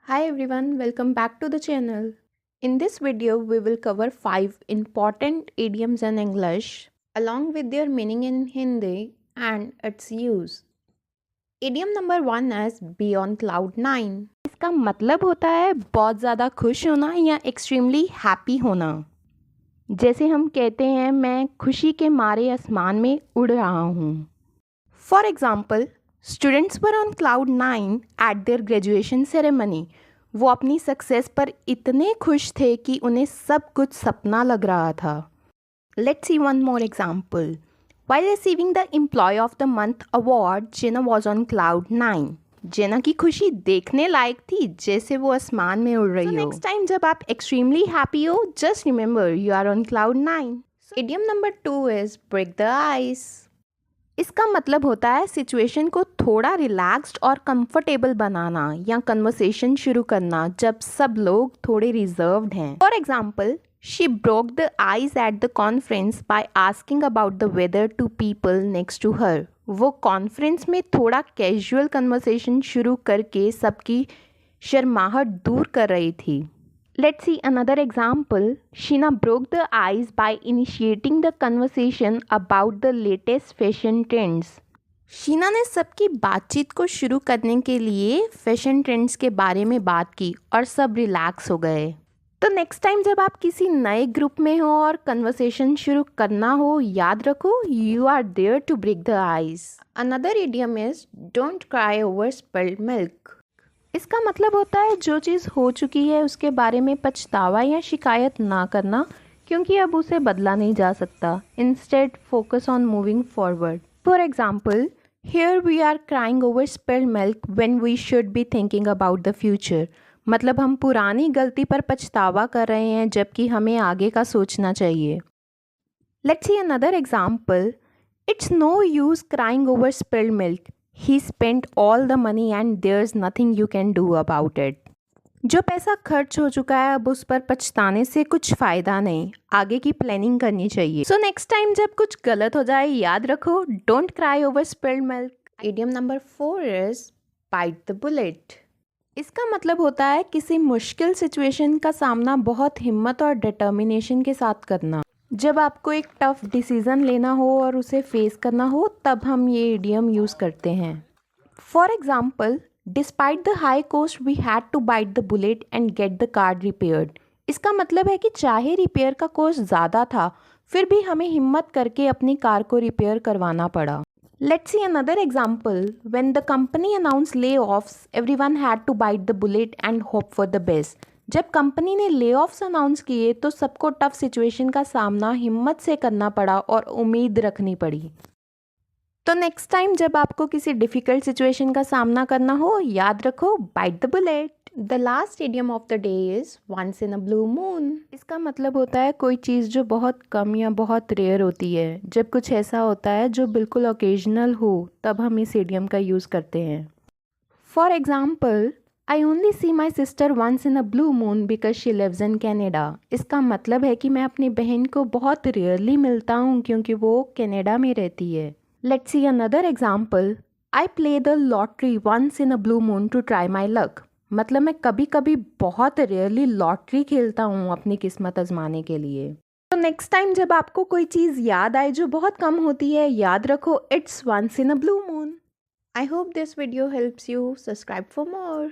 Hi everyone, welcome back to the channel. In this video, we will cover 5 important idioms in English along with their meaning in Hindi and its use. Idiom number 1 is be on cloud 9. इसका मतलब होता है बहुत ज़्यादा खुश होना या extremely happy होना। जैसे हम कहते हैं मैं खुशी के मारे आसमान में उड़ रहा हूँ। For example, students were on cloud 9 eight their graduation ceremony. वो अपनी सक्सेस पर इतने खुश थे कि उन्हें सब कुछ सपना लग रहा था। Let's see one more example. While receiving the employee of the month award, Jenna was on cloud 9। Jenna की खुशी देखने लायक थी, जैसे वो आसमान में उड़ रही हो। नेक्स्ट टाइम जब आप एक्सट्रीमली हैप्पी हो, just remember you are on cloud 9। Idiom number 2 is break the ice. इसका मतलब होता है सिचुएशन को थोड़ा रिलैक्स्ड और कंफर्टेबल बनाना या कन्वर्सेशन शुरू करना जब सब लोग थोड़े रिजर्व्ड हैं। For example, she broke the ice at the conference by asking about the weather to people next to her. वो कॉन्फ्रेंस में थोड़ा कैजुअल कन्वर्सेशन शुरू करके सबकी शर्माहट दूर कर रही थी। Let's see another example. Sheena broke the ice by initiating the conversation about the latest fashion trends. Sheena ने सबकी बातचीत को शुरू करने के लिए फैशन ट्रेंड्स के बारे में बात की और सब रिलैक्स हो गए। तो नेक्स्ट टाइम जब आप किसी नए ग्रुप में हो और कन्वर्सेशन शुरू करना हो, याद रखो you are there to break the ice. Another idiom is don't cry over spilled milk. इसका मतलब होता है जो चीज़ हो चुकी है उसके बारे में पछतावा या शिकायत ना करना, क्योंकि अब उसे बदला नहीं जा सकता। Instead focus on moving forward. For example, here we are crying over spilled milk when we should be thinking about the future. मतलब हम पुरानी गलती पर पछतावा कर रहे हैं जबकि हमें आगे का सोचना चाहिए। Let's see another example. It's no use crying over spilled milk. He spent all the money and there's nothing you can do about it. जो पैसा खर्च हो चुका है अब उस पर पछताने से कुछ फ़ायदा नहीं, आगे की प्लानिंग करनी चाहिए। सो नेक्स्ट टाइम जब कुछ गलत हो जाए, याद रखो don't cry over spilled milk. Idiom number 4 is bite the bullet. इसका मतलब होता है किसी मुश्किल सिचुएशन का सामना बहुत हिम्मत और डिटर्मिनेशन के साथ करना। जब आपको एक टफ डिसीज़न लेना हो और उसे फेस करना हो, तब हम ये इडियम यूज़ करते हैं। For example, despite the high cost we had to bite the bullet and get the car repaired. इसका मतलब है कि चाहे रिपेयर का कॉस्ट ज़्यादा था, फिर भी हमें हिम्मत करके अपनी कार को रिपेयर करवाना पड़ा। Let's see another example. When the company announce lay offs, everyone had to bite the bullet and hope for the best. जब कंपनी ने ले ऑफ्स अनाउंस किए तो सबको टफ सिचुएशन का सामना हिम्मत से करना पड़ा और उम्मीद रखनी पड़ी। तो नेक्स्ट टाइम जब आपको किसी डिफ़िकल्ट सिचुएशन का सामना करना हो, याद रखो bite the bullet. The last idiom of the day is once in a blue moon. इसका मतलब होता है कोई चीज़ जो बहुत कम या बहुत रेयर होती है। जब कुछ ऐसा होता है जो बिल्कुल ओकेजनल हो, तब हम इस इडियम का यूज़ करते हैं। For example, I only see my sister once in a blue moon because she lives in Canada. इसका मतलब है कि मैं अपनी बहन को बहुत रेयरली मिलता हूँ क्योंकि वो कनाडा में रहती है। Let's see another example. I play the lottery once in a blue moon to try my luck. मतलब मैं कभी कभी बहुत रेयरली लॉटरी खेलता हूँ अपनी किस्मत आजमाने के लिए। तो नेक्स्ट टाइम जब आपको कोई चीज़ याद आए जो बहुत कम होती है, याद रखो it's once in a blue moon. I hope this video helps you. Subscribe for more.